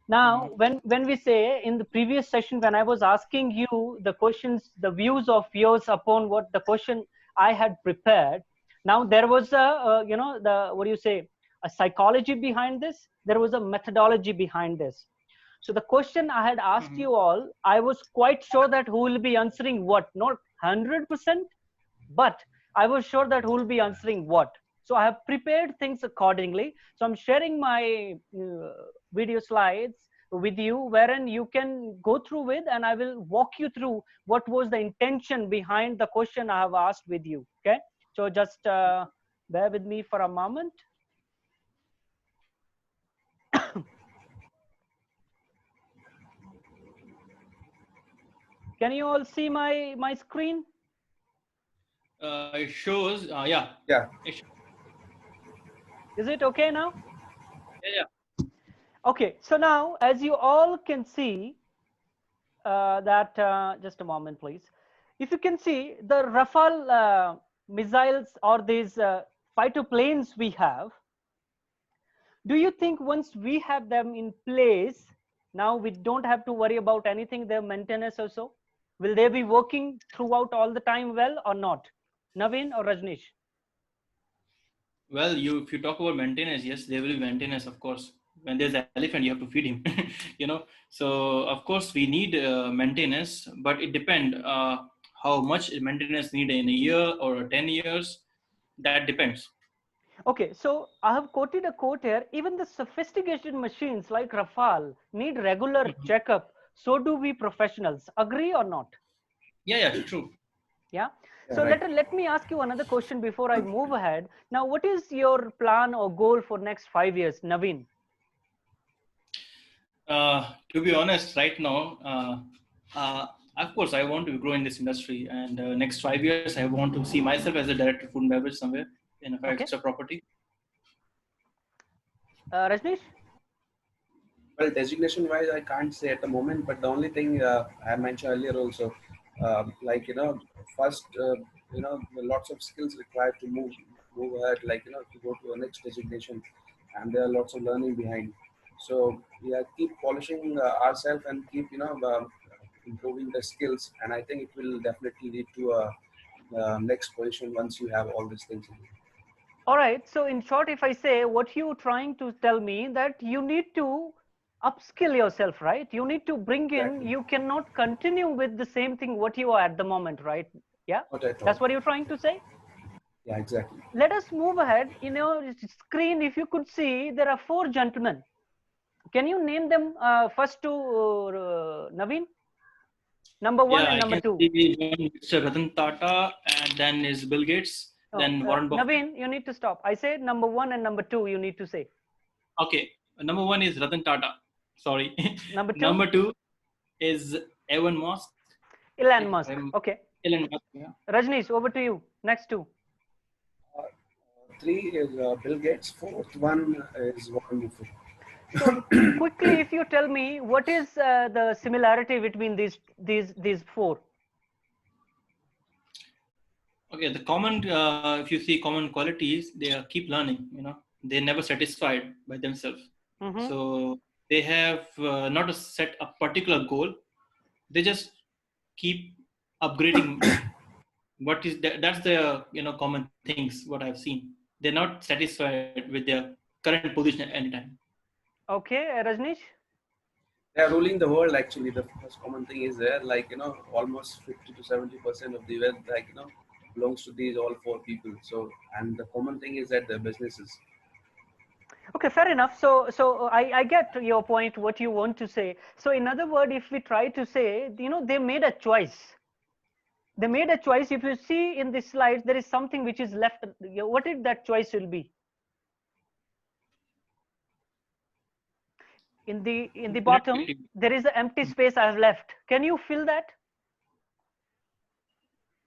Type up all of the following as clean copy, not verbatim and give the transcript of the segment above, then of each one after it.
Now, when we say in the previous session, when I was asking you the questions, the views of yours upon what the question I had prepared, now there was the what do you say, a psychology behind this. There was a methodology behind this. So the question I had asked you all, I was quite sure that who will be answering what, not 100%, but I was sure that who will be answering what. So I have prepared things accordingly. So I'm sharing my video slides with you, wherein you can go through with, and I will walk you through what was the intention behind the question I have asked with you. Okay, so just bear with me for a moment. Can you all see my screen? It shows, yeah. Yeah. Is it okay now? Yeah. Okay, so now as you all can see, just a moment, please. If you can see the Rafale missiles or these fighter planes we have, do you think once we have them in place, now we don't have to worry about anything, their maintenance or so? Will they be working throughout all the time well or not? Naveen or Rajneesh? Well, if you talk about maintenance, yes, there will be maintenance, of course. When there's an elephant, you have to feed him, So of course we need maintenance, but it depends how much maintenance need in a year or 10 years. That depends. Okay, so I have quoted a quote here. Even the sophisticated machines like Rafale need regular checkup. So do we professionals. Agree or not? Yeah, true. Yeah. Yeah, So right. let me ask you another question before I move ahead. Now, what is your plan or goal for next 5 years, Naveen? To be honest, right now, of course, I want to grow in this industry, and next 5 years, I want to see myself as a director of food and beverage somewhere in a Okay. five-star property. Rajneesh? Well, designation wise, I can't say at the moment, but the only thing I mentioned earlier also, like, first, lots of skills required to move ahead, like, to go to a next designation, and there are lots of learning behind. So, yeah, keep polishing ourselves and keep, improving the skills, and I think it will definitely lead to a next position once you have all these things in. All right. So in short, if I say what you're trying to tell me that you need to upskill yourself, right? You need to bring in, Exactly. you cannot continue with the same thing what you are at the moment, right? Yeah. What I thought. That's what you're trying to say? Yeah, exactly. Let us move ahead. In your screen, if you could see, there are 4 gentlemen. Can you name them first to Naveen? Number 1 Yeah, and I number can 2. see one Mr. Ratan Tata, and then is Bill Gates, Oh, then Warren Buffett. Naveen, you need to stop. I said number 1 and number 2, you need to say. Okay, number one is Ratan Tata. Sorry. Number 2? Number two is Elon Musk. Elon Musk. Okay. Elon Musk. Yeah. Rajneesh, over to you. Next 2. Three is Bill Gates. Fourth one is Warren Buffett. So quickly, if you tell me what is the similarity between these 4? Okay, the common, if you see common qualities, they keep learning. They're never satisfied by themselves. Mm-hmm. So they have not a set a particular goal. They just keep upgrading. What is that? That's the common things what I've seen. They're not satisfied with their current position at any time. Okay, Rajneesh? They are ruling the world. Actually, the first common thing is there. Like almost 50 to 70% of the wealth, belongs to these all 4 people. So, and the common thing is that their businesses. Okay, fair enough. So I get your point, what you want to say. So in other words, if we try to say, they made a choice. They made a choice. If you see in this slide, there is something which is left. What if that choice will be? In the bottom, there is an empty space I have left. Can you fill that?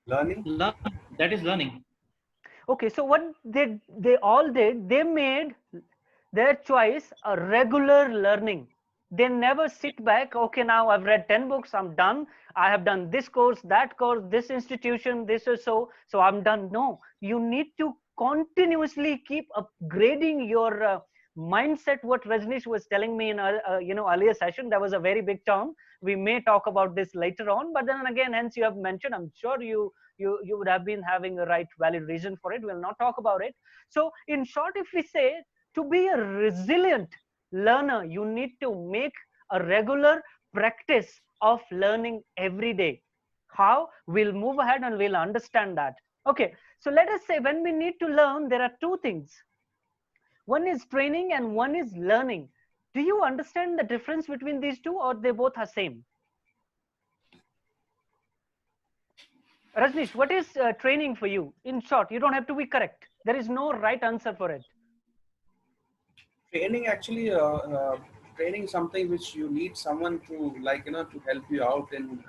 Learning. That is learning. Okay, so what they all did, they made their choice a regular learning. They never sit back, okay, now I've read 10 books, I'm done. I have done this course, that course, this institution, this or so I'm done. No, you need to continuously keep upgrading your mindset, what Rajnish was telling me in earlier session, that was a very big term. We may talk about this later on, but then again, hence you have mentioned, I'm sure you would have been having a right valid reason for it. We'll not talk about it. So in short, if we say, to be a resilient learner, you need to make a regular practice of learning every day. How? We'll move ahead and we'll understand that. Okay, so let us say when we need to learn, there are two things. One is training and one is learning. Do you understand the difference between these two, or they both are same? Rajnish, what is training for you? In short, you don't have to be correct. There is no right answer for it. Training actually, training is something which you need someone to, like, to help you out in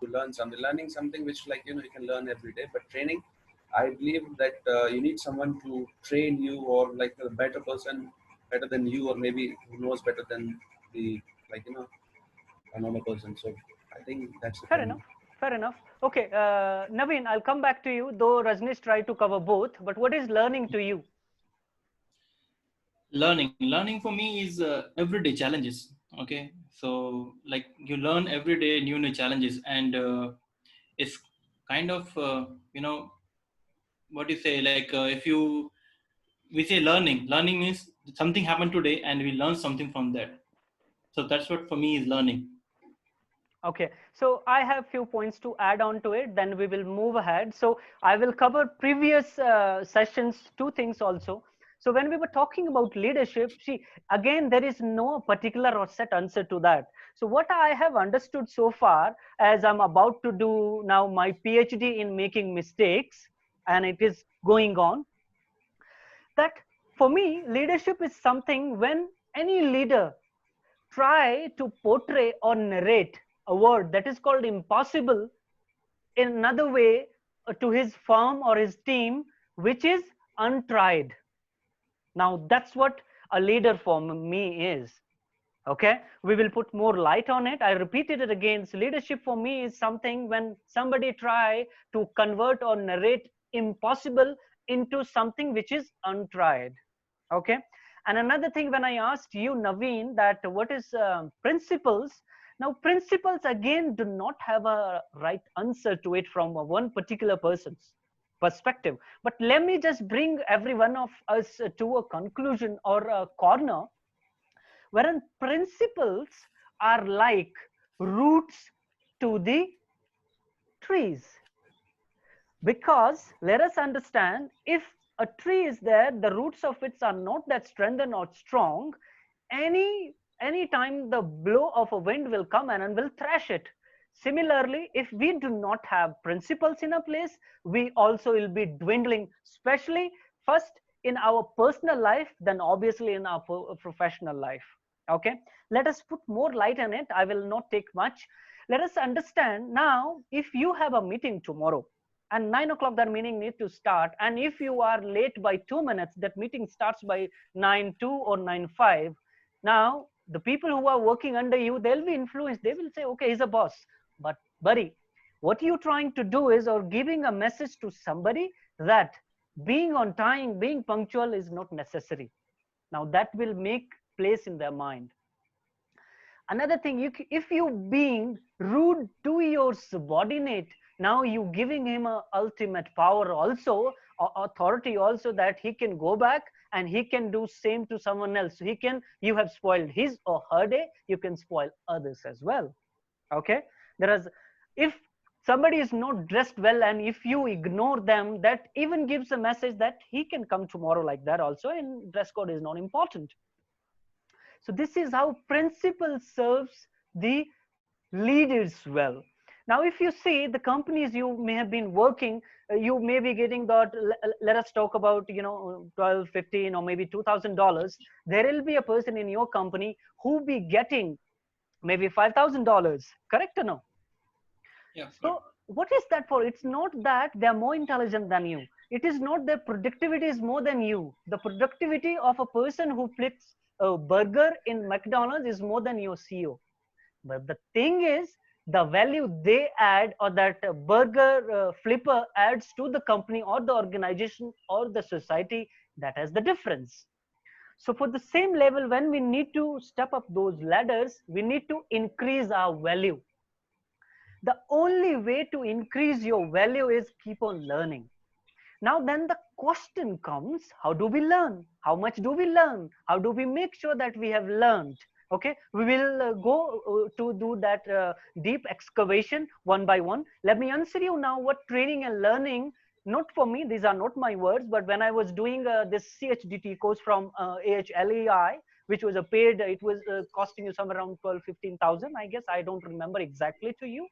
to learn something. Learning something which, like, you can learn every day. But training, I believe that you need someone to train you, or like a better person, better than you, or maybe who knows better than the, like, a normal person. So I think that's it Fair for me. enough. Fair enough. Okay, Naveen, I'll come back to you, though Rajnish tried to cover both. But what is learning to you? Learning for me is everyday challenges. Okay, so like you learn every day new challenges, and it's kind of what you say, like if you we say learning means something happened today and we learn something from that. So that's what for me is learning. Okay, so I have few points to add on to it, then we will move ahead. So I will cover previous sessions, two things also. So when we were talking about leadership, see, again, there is no particular or set answer to that. So what I have understood so far, as I'm about to do now my PhD in making mistakes, and it is going on, that for me, leadership is something when any leader try to portray or narrate a word that is called impossible in another way to his firm or his team, which is untried. Now that's what a leader for me is. Okay, we will put more light on it. I repeated it again. So leadership for me is something when somebody try to convert or narrate impossible into something which is untried. Okay, and another thing, when I asked you, Naveen, that what is principles, now principles again do not have a right answer to it from one particular person's perspective, but let me just bring every one of us to a conclusion or a corner wherein principles are like roots to the trees. Because let us understand, if a tree is there, the roots of it are not that strengthened or strong, any time the blow of a wind will come and will thrash it. Similarly, if we do not have principles in a place, we also will be dwindling, especially first in our personal life, then obviously in our professional life. Okay, let us put more light on it. I will not take much. Let us understand now, if you have a meeting tomorrow and 9 o'clock that meeting needs to start, and if you are late by 2 minutes, that meeting starts by 9:02 or 9:05. Now the people who are working under you, they'll be influenced. They will say, okay, he's a boss, but buddy, what you're trying to do is, or giving a message to somebody, that being on time, being punctual is not necessary. Now that will make place in their mind. Another thing, if you being rude to your subordinate, now you giving him a ultimate power also, or authority also, that he can go back and he can do same to someone else. He can, you have spoiled his or her day, you can spoil others as well. Okay, there is, if somebody is not dressed well and if you ignore them, that even gives a message that he can come tomorrow like that also, and dress code is not important. So this is how principle serves the leaders well. Now, if you see the companies you may have been working, you may be getting that, let us talk about, 12, 15, or maybe $2,000. There will be a person in your company who be getting maybe $5,000, correct or no? Yeah. So what is that for? It's not that they're more intelligent than you. It is not their productivity is more than you. The productivity of a person who flips a burger in McDonald's is more than your CEO. But the thing is, the value they add, or that burger flipper adds to the company or the organization or the society, that has the difference. So for the same level, when we need to step up those ladders, we need to increase our value. The only way to increase your value is keep on learning. Now then the question comes, how do we learn? How much do we learn? How do we make sure that we have learned? Okay, we will go to do that deep excavation one by one. Let me answer you now what training and learning, not for me, these are not my words, but when I was doing this CHDT course from AHLEI, which was a paid, it was costing you somewhere around 12-15,000, I guess, I don't remember exactly to you.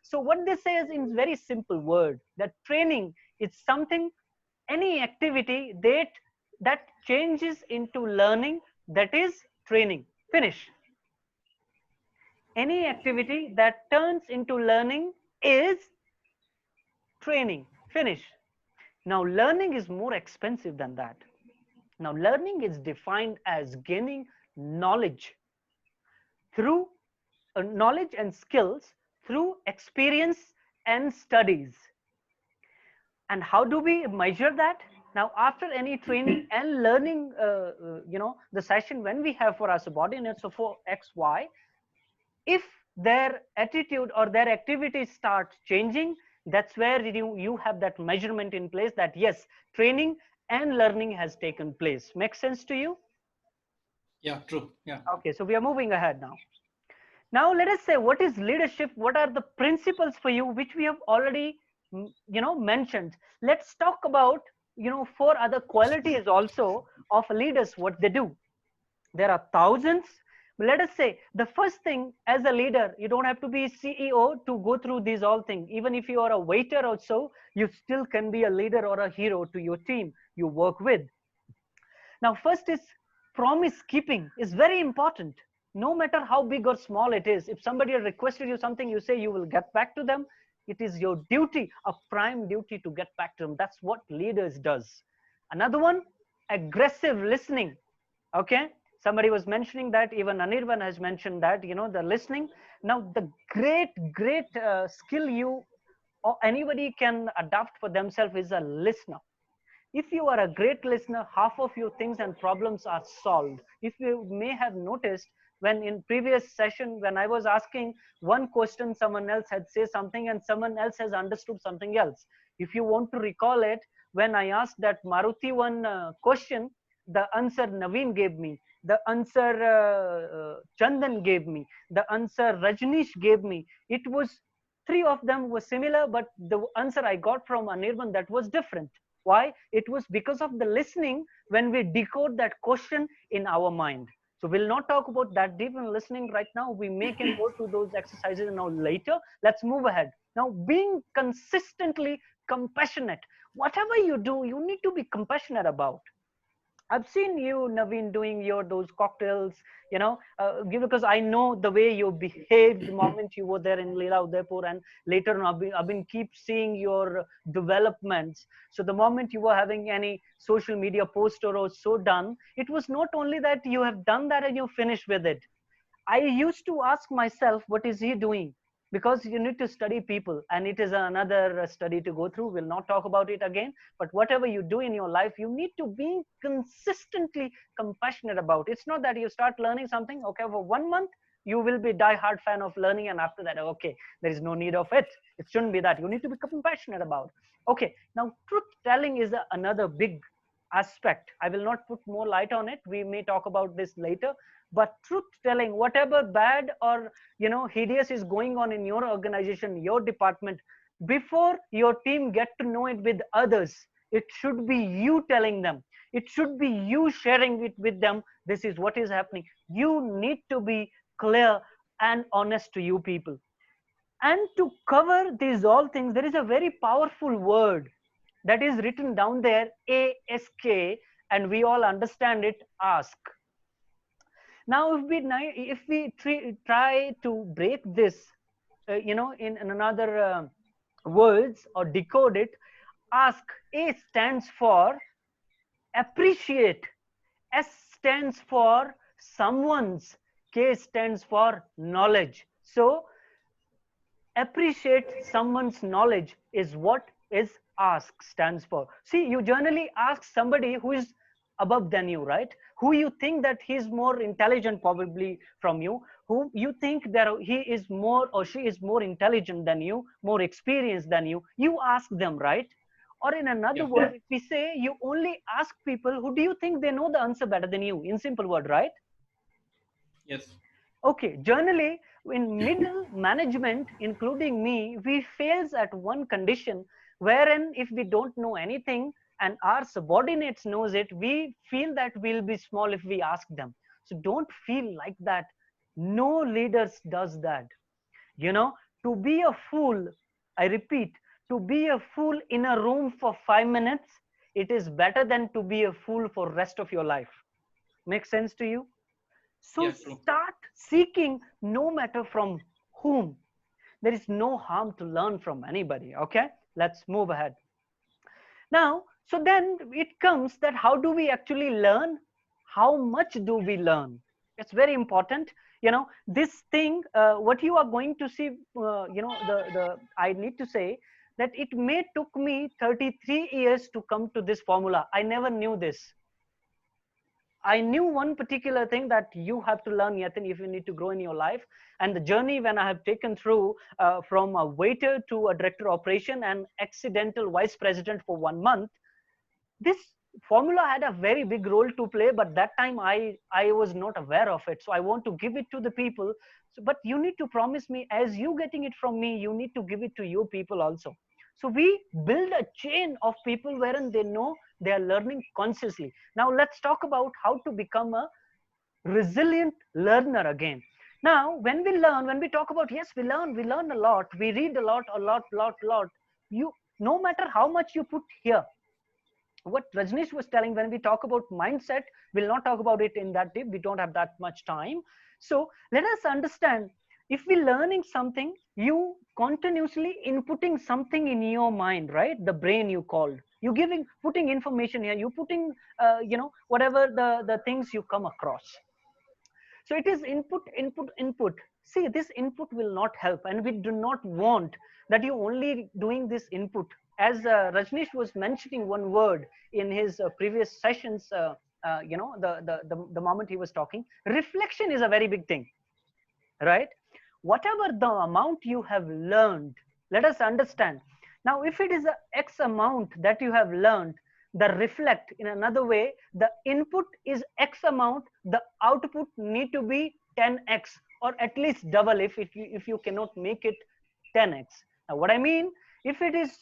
So what they say is in very simple word, that training is something, any activity that changes into learning, that is training. Finish. Any activity that turns into learning is training. Finish. Now learning is more expensive than that. Now learning is defined as gaining knowledge through knowledge and skills through experience and studies. And how do we measure that? Now after any training and learning the session when we have for our subordinates, so for XY, if their attitude or their activities start changing, that's where you have that measurement in place that yes, training and learning has taken place. Makes sense to you? Yeah, true. Yeah. Okay, so we are moving ahead now. Now let us say, what is leadership? What are the principles for you, which we have already mentioned? Let's talk about 4 other qualities also of leaders, what they do. There are thousands. Let us say the first thing, as a leader, you don't have to be CEO to go through these all things. Even if you are a waiter or so, you still can be a leader or a hero to your team you work with. Now first is promise keeping is very important. No matter how big or small it is, if somebody requested you something, you say you will get back to them. It is your duty, a prime duty, to get back to them. That's what leaders does. Another one, aggressive listening. Okay, somebody was mentioning that, even Anirban has mentioned that, the listening. Now the great skill you or anybody can adopt for themselves is a listener. If you are a great listener, half of your things and problems are solved. If you may have noticed, when in previous session when I was asking one question, someone else had said something and someone else has understood something else. If you want to recall it, when I asked that Maruti one question, the answer Naveen gave me, the answer Chandan gave me, the answer Rajneesh gave me. It was 3 of them were similar, but the answer I got from Anirban, that was different. Why? It was because of the listening when we decode that question in our mind. So we'll not talk about that deep in listening right now. We may can go to those exercises now later. Let's move ahead. Now, being consistently compassionate. Whatever you do, you need to be compassionate about. I've seen you, Naveen, doing those cocktails, because I know the way you behaved the moment you were there in Leela Udaipur, and later on I've been keep seeing your developments. So the moment you were having any social media post or so done, it was not only that you have done that and you finished with it. I used to ask myself, what is he doing? Because you need to study people, and it is another study to go through. We'll not talk about it again. But whatever you do in your life, you need to be consistently compassionate about. It's not that you start learning something, okay, for 1 month, you will be die-hard fan of learning, and after that, okay, there is no need of it. It shouldn't be that. You need to be compassionate about. Okay, now truth telling is another big aspect. I will not put more light on it. We may talk about this later. But truth telling, whatever bad or hideous is going on in your organization, your department, before your team get to know it with others, it should be you telling them. It should be you sharing it with them. This is what is happening. You need to be clear and honest to you people. And to cover these all things, there is a very powerful word that is written down there, ASK, and we all understand it, ask. Now if we try to break this in another words or decode it, ask. A stands for appreciate, S stands for someone's, K stands for knowledge. So appreciate someone's knowledge is what is ask stands for. See, you generally ask somebody who is above than you, right? who you think that he's more intelligent probably from you, who you think that he is more or she is more intelligent than you, more experienced than you ask them, right? Or in another Yeah. word, if we say you only ask people who do you think they know the answer better than you, in simple word, right? Yes. Okay, generally, in middle management, including me, we fails at one condition wherein if we don't know anything and our subordinates knows it, we feel that we'll be small if we ask them. So don't feel like that. No leaders does that. You know, to be a fool, I repeat, to be a fool in a room for 5 minutes, it is better than to be a fool for rest of your life. Makes sense to you? So Yeah, true. start seeking no matter from whom. There is no harm to learn from anybody. Okay, let's move ahead. Now, so then it comes that how do we actually learn? How much do we learn? It's very important. You know, this thing, what you are going to see, I need to say that it may took me 33 years to come to this formula. I never knew this. I knew one particular thing that you have to learn, Yatin, if you need to grow in your life. And the journey when I have taken through from a waiter to a director of operation and accidental vice president for 1 month, this formula had a very big role to play, but that time I was not aware of it. So I want to give it to the people. So, but you need to promise me, as you getting it from me, you need to give it to your people also. So we build a chain of people wherein they know they are learning consciously. Now let's talk about how to become a resilient learner again. Now when we learn, when we talk about, yes, we learn a lot, we read a lot. You, no matter how much you put here, what Rajneesh was telling, when we talk about mindset, we'll not talk about it in that deep. We don't have that much time. So let us understand, if we're learning something, you continuously inputting something in your mind, right? The brain you called. You giving, putting information here, you putting, whatever the things you come across. So it is input. See, this input will not help, and we do not want that you only doing this input. As Rajneesh was mentioning one word in his previous sessions, the moment he was talking, reflection is a very big thing, right? Whatever the amount you have learned, let us understand. Now, if it is a X amount that you have learned, the reflect in another way, the input is X amount, the output need to be 10x or at least double if you cannot make it 10x. Now, what I mean, if it is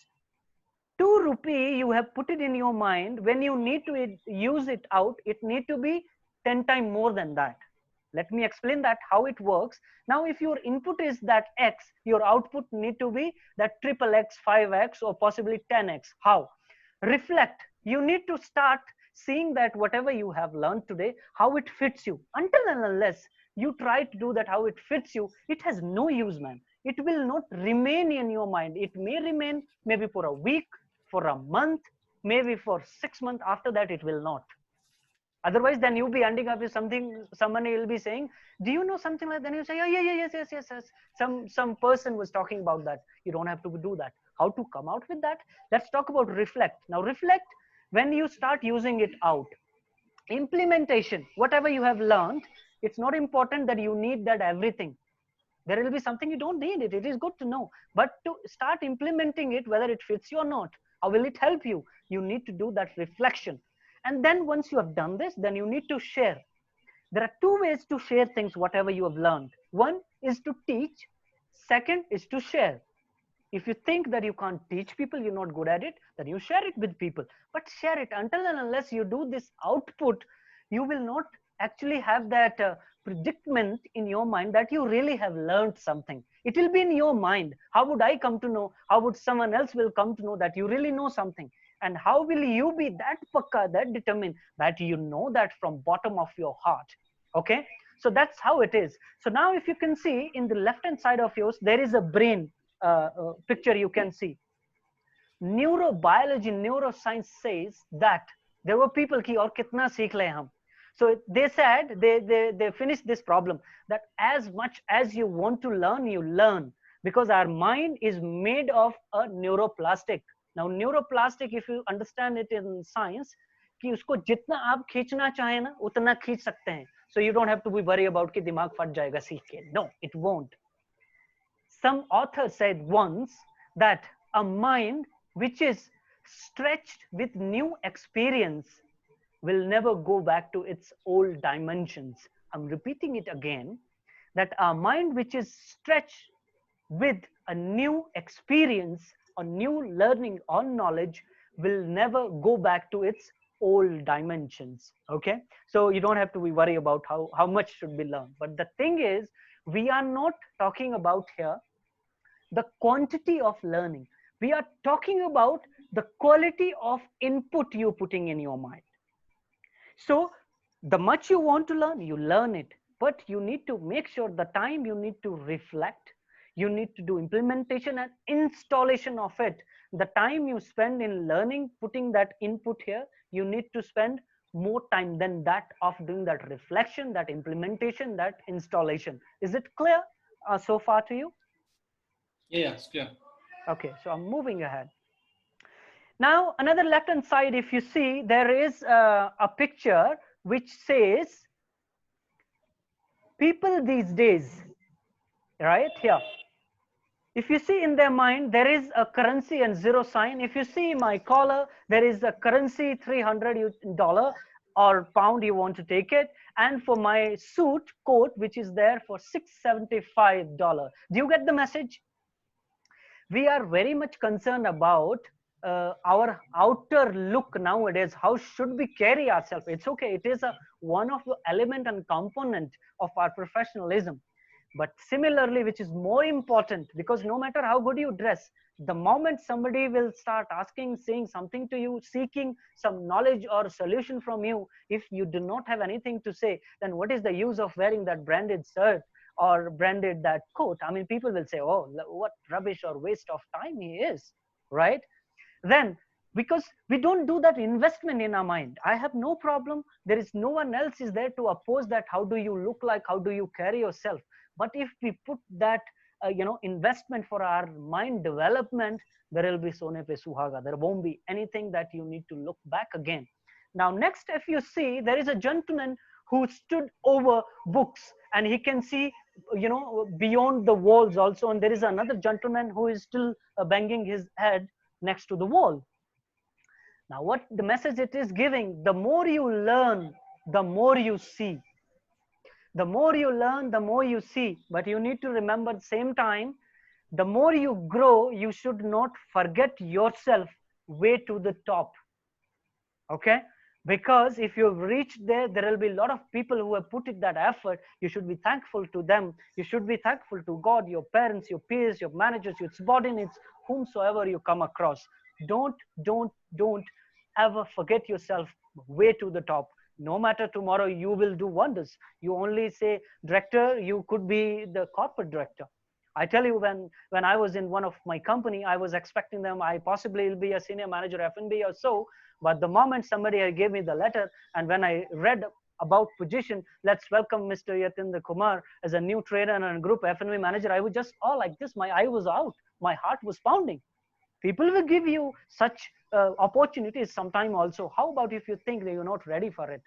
2 rupee you have put it in your mind, when you need to use it out, it need to be 10 times more than that. Let me explain that how it works. Now, if your input is that X, your output need to be that triple X, 5x, or possibly 10x. How? Reflect. You need to start seeing that whatever you have learned today, how it fits you. Until and unless you try to do that, how it fits you, it has no use, man. It will not remain in your mind. It may remain maybe for a week, for a month, maybe for 6 months. After that, it will not. Otherwise, then you'll be ending up with something, someone will be saying, do you know something like that? And you say, oh, yeah, yes. Some person was talking about that. You don't have to do that. How to come out with that? Let's talk about reflect. Now, reflect, when you start using it out. Implementation, whatever you have learned, it's not important that you need that everything. There will be something you don't need it. It is good to know. But to start implementing it, whether it fits you or not, how will it help you? You need to do that reflection. And then once you have done this, then you need to share. There are 2 ways to share things, whatever you have learned. One is to teach. Second is to share. If you think that you can't teach people, you're not good at it, then you share it with people. But share it. Until and unless you do this output, you will not actually have that predicament in your mind that you really have learned something. It will be in your mind. How would I come to know? How would someone else will come to know that you really know something? And how will you be that pakka, that determined, that you know that from bottom of your heart? Okay, so that's how it is. So now if you can see in the left hand side of yours, there is a brain picture you can see. Neurobiology, neuroscience says that there were people ki aur kitna seekh le hum. So they said, they finished this problem, that as much as you want to learn, you learn, because our mind is made of a neuroplastic. Now, neuroplastic, if you understand it in science, कि उसको जितना आप खींचना चाहे ना उतना खींच सकते हैं. So you don't have to be worried about कि दिमाग फट जाएगा सीख के. No, it won't. Some author said once that a mind which is stretched with new experience will never go back to its old dimensions. I'm repeating it again, that a mind which is stretched with a new experience or new learning or knowledge will never go back to its old dimensions. Okay, so you don't have to be worried about how much should be learned. But the thing is, we are not talking about here the quantity of learning. We are talking about the quality of input you're putting in your mind. So the much you want to learn, you learn it, but you need to make sure the time you need to reflect, you need to do implementation and installation of it. The time you spend in learning, putting that input here, you need to spend more time than that of doing that reflection, that implementation, that installation. Is it clear so far to you? Yeah, it's clear. Okay, so I'm moving ahead. Now, another left hand side, if you see, there is a picture which says people these days, right here. If you see in their mind, there is a currency and zero sign. If you see my collar, there is a currency $300 or pound, you want to take it. And for my suit coat, which is there for $675. Do you get the message? We are very much concerned about our outer look nowadays. How should we carry ourselves? It's okay. It is one of the element and component of our professionalism. But similarly, which is more important, because no matter how good you dress, the moment somebody will start asking, saying something to you, seeking some knowledge or solution from you, if you do not have anything to say, then what is the use of wearing that branded shirt or branded that coat? I mean, people will say, oh, what rubbish or waste of time he is, right? Then, because we don't do that investment in our mind, I have no problem. There is no one else is there to oppose that. How do you look like? How do you carry yourself? But if we put that, investment for our mind development, there will be sone pe suhaga. There won't be anything that you need to look back again. Now, next, if you see, there is a gentleman who stood over books and he can see, beyond the walls also. And there is another gentleman who is still banging his head next to the wall. Now, what the message it is giving, the more you learn, the more you see. The more you learn, the more you see. But you need to remember at the same time, the more you grow, you should not forget yourself way to the top. Okay? Because if you've reached there, there will be a lot of people who have put in that effort. You should be thankful to them. You should be thankful to God, your parents, your peers, your managers, your subordinates, whomsoever you come across. Don't ever forget yourself way to the top. No matter tomorrow, you will do wonders. You only say director, you could be the corporate director. I tell you, when I was in one of my company, I was expecting them, I possibly will be a senior manager F&B or so. But the moment somebody gave me the letter, and when I read about position, let's welcome Mr. Yatinder Kumar as a new trainer and group F&B manager, I was just all like this. My eye was out. My heart was pounding. People will give you such opportunities sometime also. How about if you think that you're not ready for it?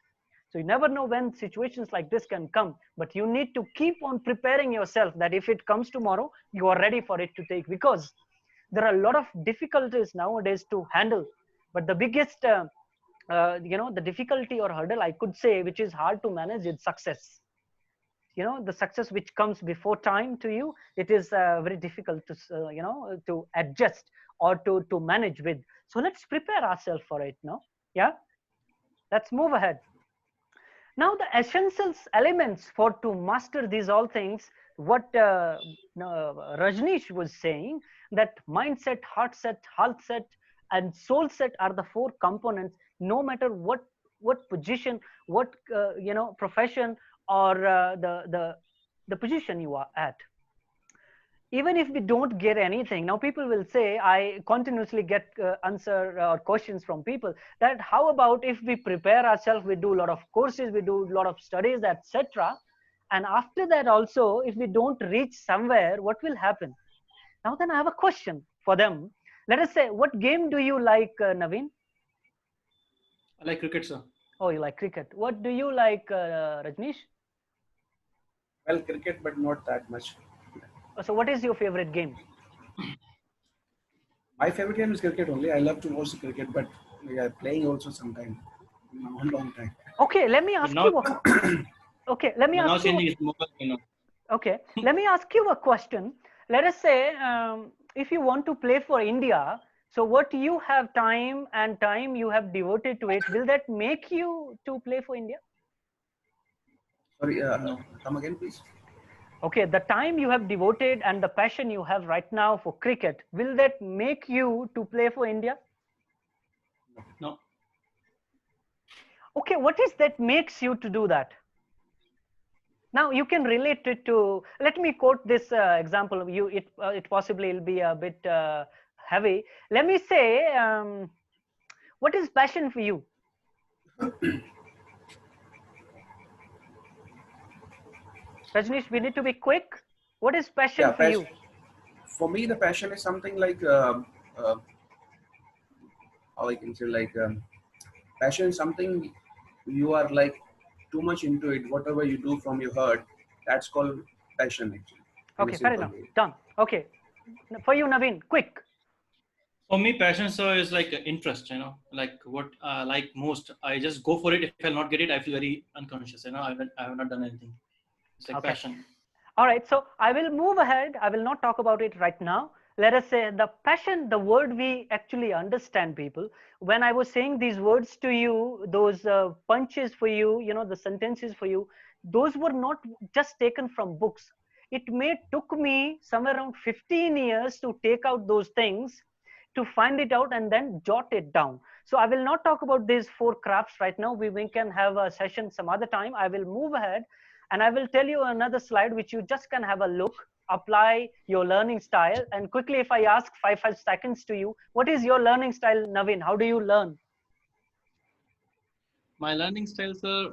So you never know when situations like this can come, but you need to keep on preparing yourself that if it comes tomorrow, you are ready for it to take, because there are a lot of difficulties nowadays to handle. But the biggest, the difficulty or hurdle I could say, which is hard to manage, is success. The success which comes before time to you, it is very difficult to, to adjust or to manage with. So let's prepare ourselves for it now. Yeah, let's move ahead. Now, the essential elements for to master these all things, what Rajneesh was saying, that mindset, heart set, health set, and soul set are the four components. No matter what position, what profession, or the position you are at. Even if we don't get anything, now people will say, I continuously get answer or questions from people that how about if we prepare ourselves, we do a lot of courses, we do a lot of studies, etc. And after that also, if we don't reach somewhere, what will happen? Now then I have a question for them. Let us say, what game do you like, Naveen? I like cricket, sir. Oh, you like cricket. What do you like, Rajnish? Well, cricket, but not that much. So what is your favorite game? My favorite game is cricket only. I love to watch the cricket, but yeah, playing also sometime. Long time. Okay, let me But ask now, you okay, let me now ask you changing is mobile. okay, let me ask you a question. Let us say if you want to play for India, so what you have time you have devoted to it, will that make you to play for India? Sorry, No, come again, please. Okay, the time you have devoted and the passion you have right now for cricket, will that make you to play for India? no. Okay, what is that makes you to do that? Now you can relate it to. Let me quote this example. It possibly will be a bit heavy. Let me say, what is passion for you? Rajnish, we need to be quick. What is passion Yeah, for you? for me, the passion is something like how I can say passion is something you are like too much into it. Whatever you do from your heart, that's called passion actually, in a Okay, fair simple enough. way. Done. Okay, for you, Naveen, quick. For me, passion, sir, is like interest. Like what I like most. I just go for it. If I'll not get it, I feel very unconscious. I have not done anything. It's like Okay. passion. All right, so I will move ahead. I will not talk about it right now. Let us say the passion, the word we actually understand, people. When I was saying these words to you, those punches for you, the sentences for you, those were not just taken from books. It may took me somewhere around 15 years to take out those things, to find it out and then jot it down. So I will not talk about these four crafts right now. We can have a session some other time. I will move ahead and I will tell you another slide which you just can have a look, apply your learning style. And quickly, if I ask 5 seconds to you, what is your learning style, Naveen? How do you learn? My learning style, sir.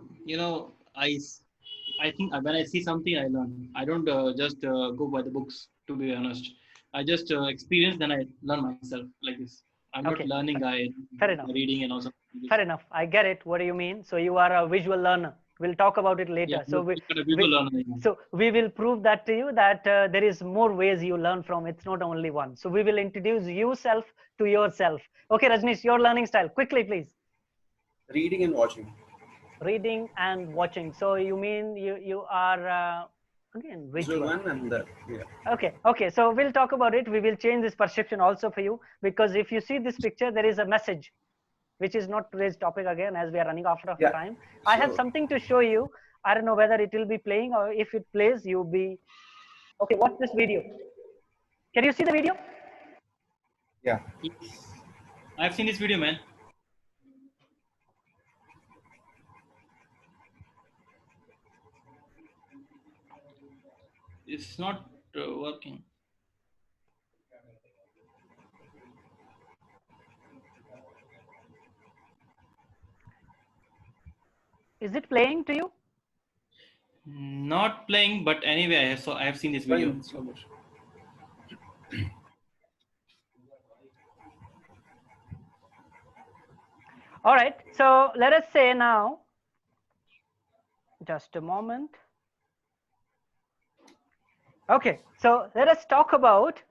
I think when I see something, I learn. I don't just go by the books. To be honest, I just experience, then I learn myself like this. I'm not Okay, learning guy, fair enough. reading and also this. Fair enough. I get it. What do you mean? So you are a visual learner. We'll talk about it Yeah, later. I'm a visual learner. Yeah. So we will prove that to you that there is more ways you learn from. It's not only one. So we will introduce yourself to yourself. Okay, Rajnish, your learning style. Quickly, please. Reading and watching. Reading and watching. So you mean you are again Visual visual. one and yeah. Okay. So we'll talk about it. We will change this perception also for you, because if you see this picture, there is a message which is not today's topic again, as we are running out of Yeah, time. I have sure. something to show you. I don't know whether it will be playing, or if it plays, you'll be okay. Watch this video. Can you see the video? Yeah. Yes. I've seen this video, man. It's not working. Is it playing to you? Not playing, but anyway, I have seen this video. Going slow motion. All right. So let us say now, just a moment. Okay. So let us talk about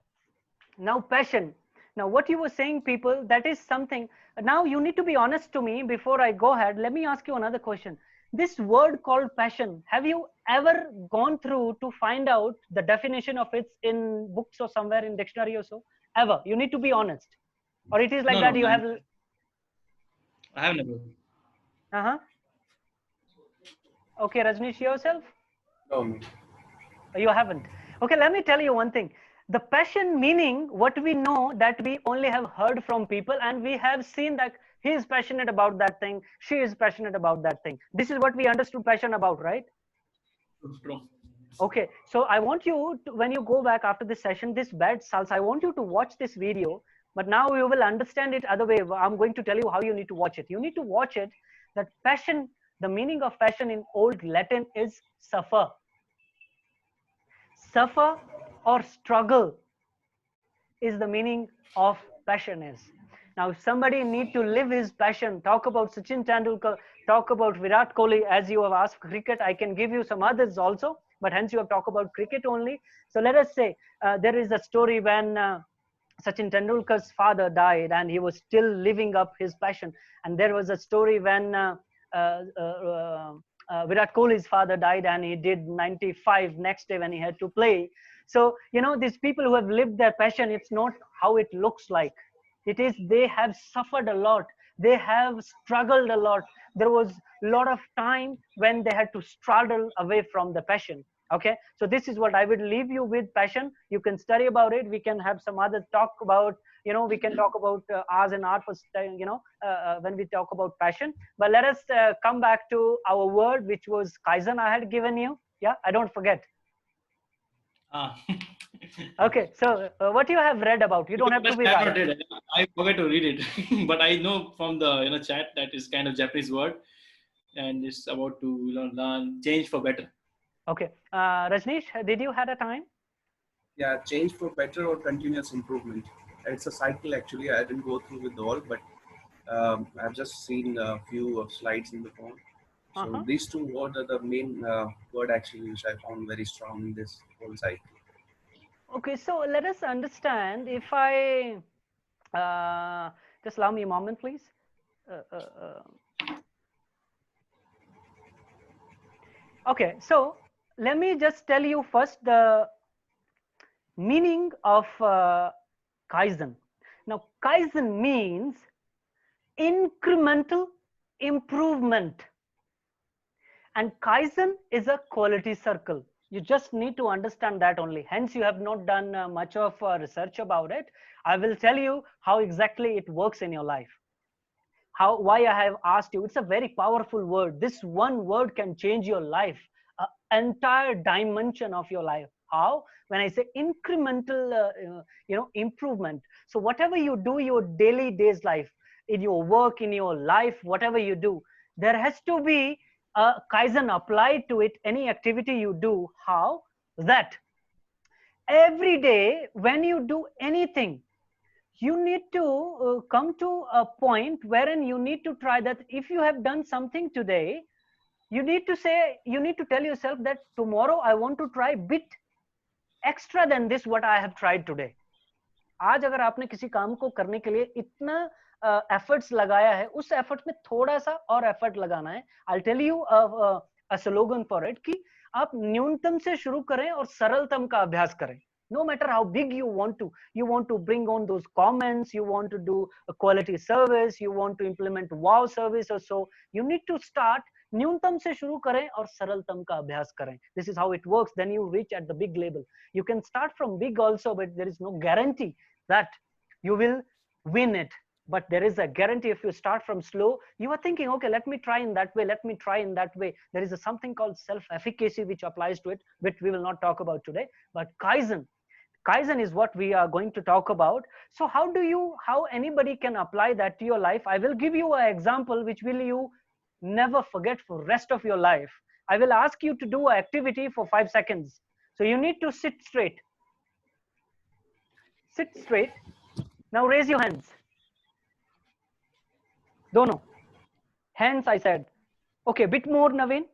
now passion. Now what you were saying, people, that is something. Now you need to be honest to me before I go ahead. Let me ask you another question. This word called passion, have you ever gone through to find out the definition of it in books or somewhere in dictionary or so? Ever? You need to be honest. Or it is like No, that no, you have I have never. uh-huh. Okay, Rajnish, yourself? No, no. You haven't. Okay, let me tell you one thing. The passion meaning, what we know that we only have heard from people, and we have seen that he is passionate about that thing, she is passionate about that thing. This is what we understood passion about, right? True. Okay, so I want you to, when you go back after this session, this bad salsa, I want you to watch this video, but now you will understand it other way. I'm going to tell you how you need to watch it. You need to watch it. That passion, the meaning of passion in old Latin is suffer. Suffer or struggle is the meaning of passion is. Now, if somebody need to live his passion, talk about Sachin Tendulkar, talk about Virat Kohli, as you have asked cricket, I can give you some others also, but hence you have talked about cricket only. So let us say there is a story when Sachin Tendulkar's father died and he was still living up his passion. And there was a story when uh, uh, Virat Kohli's father died and he did 95 next day when he had to play. So, you know, these people who have lived their passion, it's not how it looks like. It is they have suffered a lot. They have struggled a lot. There was a lot of time when they had to struggle away from the passion. Okay, so this is what I would leave you with. Passion, you can study about it. We can have some other talk about, you know, we can talk about ours and art for you know, when we talk about passion. But let us come back to our word, which was Kaizen. I had given you. Yeah, I don't forget. Ah. Okay, so what you have read about, you don't have to be I right. I forgot to read it, but I know from the chat that is kind of Japanese word, and it's about to learn change for better. Okay, Rajneesh, did you had a time? Yeah, change for better or continuous improvement. It's a cycle actually. I didn't go through with all, but I've just seen a few slides in the phone. So Uh-huh. these two words are the main word actually which I found very strong in this whole cycle. Okay, so let us understand. If I just allow me a moment, please. Uh, uh, uh. Okay, so let me just tell you first the meaning of Kaizen. Now, Kaizen means incremental improvement, and Kaizen is a quality circle. You just need to understand that only. Hence, you have not done much of research about it. I will tell you how exactly it works in your life. Why I have asked you. It's a very powerful word. This one word can change your life, entire dimension of your life. How? When I say incremental improvement. So whatever you do, your daily days life, in your work, in your life, whatever you do, there has to be a Kaizen applied to it. Any activity you do, how? That every day when you do anything, you need to come to a point wherein you need to try that. If you have done something today, you need to say, you need to tell yourself that tomorrow I want to try bit extra than this what I have tried today. आज अगर आपने किसी काम को करने के लिए इतना एफर्ट्स लगाया है, उस एफर्ट में थोड़ा सा और एफर्ट लगाना है. I tell you a slogan for it कि आप न्यूनतम से शुरू करें और सरलतम का अभ्यास करें. No matter how big you want to bring on those comments, you want to do a quality service, you want to implement wow service or so, you need to start न्यूनतम से शुरू करें और सरलतम का अभ्यास करें. This is how it works. Then you reach at the big level. You can start from big also, but there is no guarantee that you will win it. But there is a guarantee if you start from slow. You are thinking, okay, let me try in that way, let me try in that way. There is something called self-efficacy which applies to it, which we will not talk about today. But Kaizen is what we are going to talk about. So how anybody can apply that to your life? I will give you an example which will you never forget for rest of your life. I will ask you to do an activity for 5 seconds. So you need to sit straight. Sit straight. Now raise your hands. दोनों hands I said. Okay, bit more Naveen.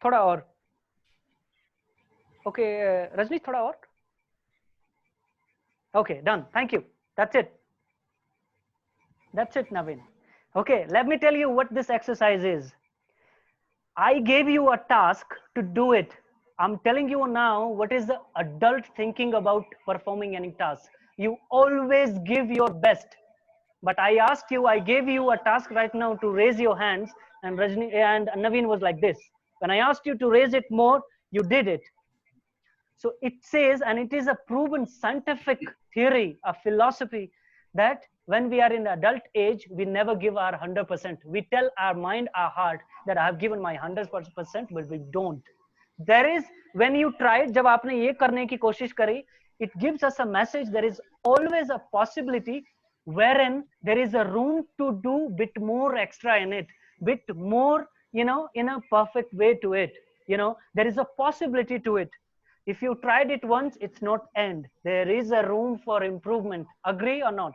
थोड़ा और. Okay, Rajni थोड़ा और. Okay, done. Thank you. That's it. That's it, Naveen. Okay, let me tell you what this exercise is. I gave you a task to do it. I'm telling you now what is the adult thinking about performing any task. You always give your best. But I asked you, I gave you a task right now to raise your hands, and Rajni and Naveen was like this. When I asked you to raise it more, you did it. So it says, and it is a proven scientific theory, a philosophy, that when we are in adult age, we never give our 100%. We tell our mind, our heart that I have given my 100%, but we don't. There is, when you try, जब आपने ये करने की कोशिश करी, it gives us a message. There is always a possibility wherein there is a room to do bit more extra in it, bit more, in a perfect way to it. There is a possibility to it. If you tried it once, it's not end. There is a room for improvement. Agree or not?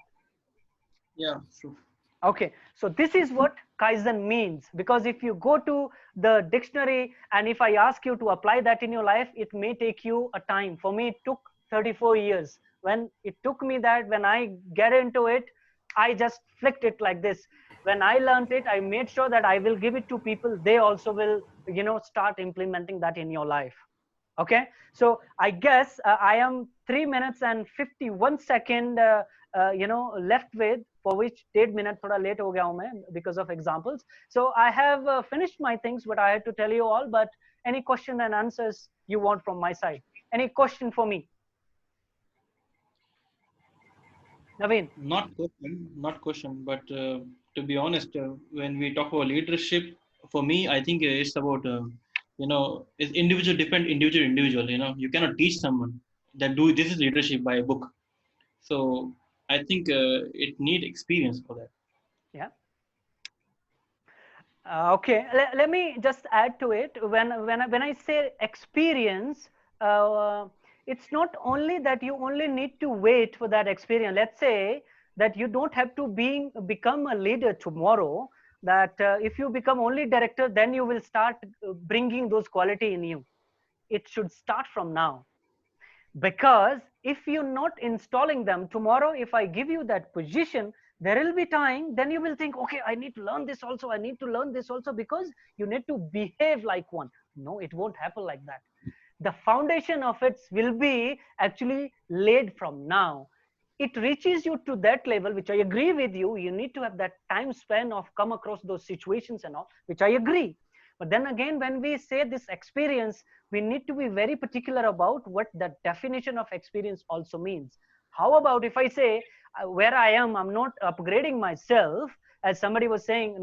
Yeah, true. Okay, so this is what Kaizen means, because if you go to the dictionary and if I ask you to apply that in your life, it may take you a time. For me, it took 34 years. When it took me that, when I get into it, I just flicked it like this. When I learned it, I made sure that I will give it to people. They also will, start implementing that in your life. Okay, so I guess I am 3 minutes and 51 second left with, for which 1.5 minute thoda late ho gaya hu main because of examples. So I have finished my things what I had to tell you all. But any question and answers you want from my side? Any question for me, Naveen? Not question, but to be honest, when we talk about leadership, for me, I think it's about it's individual, depend individual. You cannot teach someone that do this is leadership by a book. So I think it need experience for that. Yeah. Okay, let me just add to it. When I say experience, it's not only that you only need to wait for that experience. Let's say that you don't have to become a leader tomorrow. That if you become only director, then you will start bringing those quality in you. It should start from now, because if you're not installing them tomorrow, if I give you that position, there will be time then you will think, okay, I need to learn this also, I need to learn this also, because you need to behave like one. No, it won't happen like that. The foundation of it will be actually laid from now. It reaches you to that level, which I agree with you. You need to have that time span of come across those situations and all, which I agree. But then again, when we say this experience, we need to be very particular about what the definition of experience also means. How about if I say where I am, I'm not upgrading myself, as somebody was saying,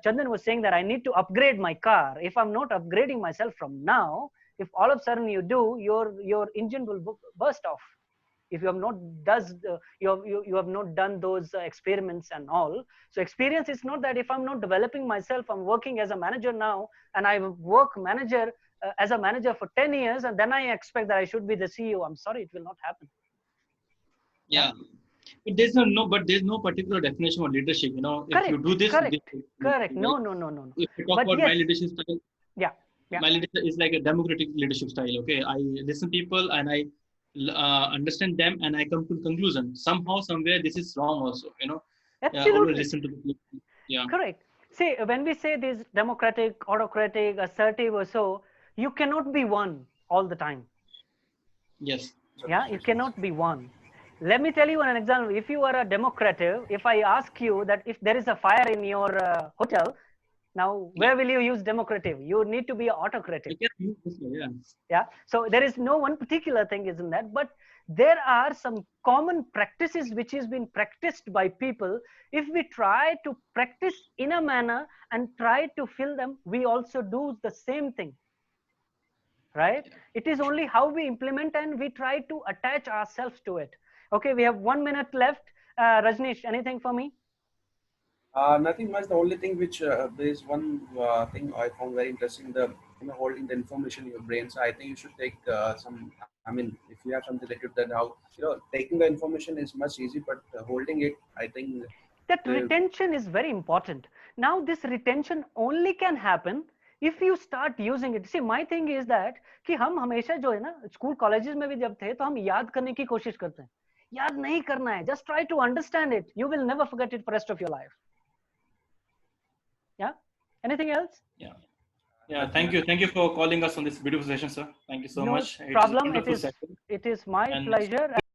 Chandan was saying that I need to upgrade my car. If I'm not upgrading myself from now, if all of a sudden you do, your engine will burst off. If you have not you have not done those experiments and all. So experience is not that if I'm not developing myself, I'm working as a manager now, and I work manager as a manager for 10 years, and then I expect that I should be the CEO. I'm sorry, it will not happen. Yeah. But there's no particular definition of leadership. If you Correct, do this, correct, this correct. like, No. if you talk But about my yes, leadership style, yeah, yeah. my leadership is like a democratic leadership style. Okay, I listen people and I understand them and I come to conclusion. Somehow, somewhere, this is wrong. Also, always Absolutely listen to the people. Yeah. correct. See, when we say this democratic, autocratic, assertive, or so, you cannot be one all the time. Yes. Yeah, you cannot be one. Let me tell you an example. If you are a democratic, if I ask you that if there is a fire in your hotel, now Yeah. where will you use democratic? You need to be I autocratic. can use this. Yeah. Yeah, so there is no one particular thing isn't that, but there are some common practices which is being practiced by people. If we try to practice in a manner and try to fill them, we also do the same thing, right? It is only how we implement and we try to attach ourselves to it. Okay, we have 1 minute left. Rajneesh, anything for me? Nothing much. The only thing which there is one thing I found very interesting, the holding the information in your brain. So I think you should take some. I mean, if you have something related to that, how taking the information is much easy, but holding it, I think. That The, retention is very important. Now this retention only can happen if you start using it. See, my thing is that कि हम हमेशा जो है ना school colleges में भी जब थे तो हम याद करने की कोशिश करते हैं. याद नहीं करना है. Just try to understand it. You will never forget it for the rest of your life. Yeah. Anything else? Yeah. Yeah. Thank you. Thank you for calling us on this beautiful session, sir. Thank you so No much. It is a problem. wonderful session. It is my And pleasure.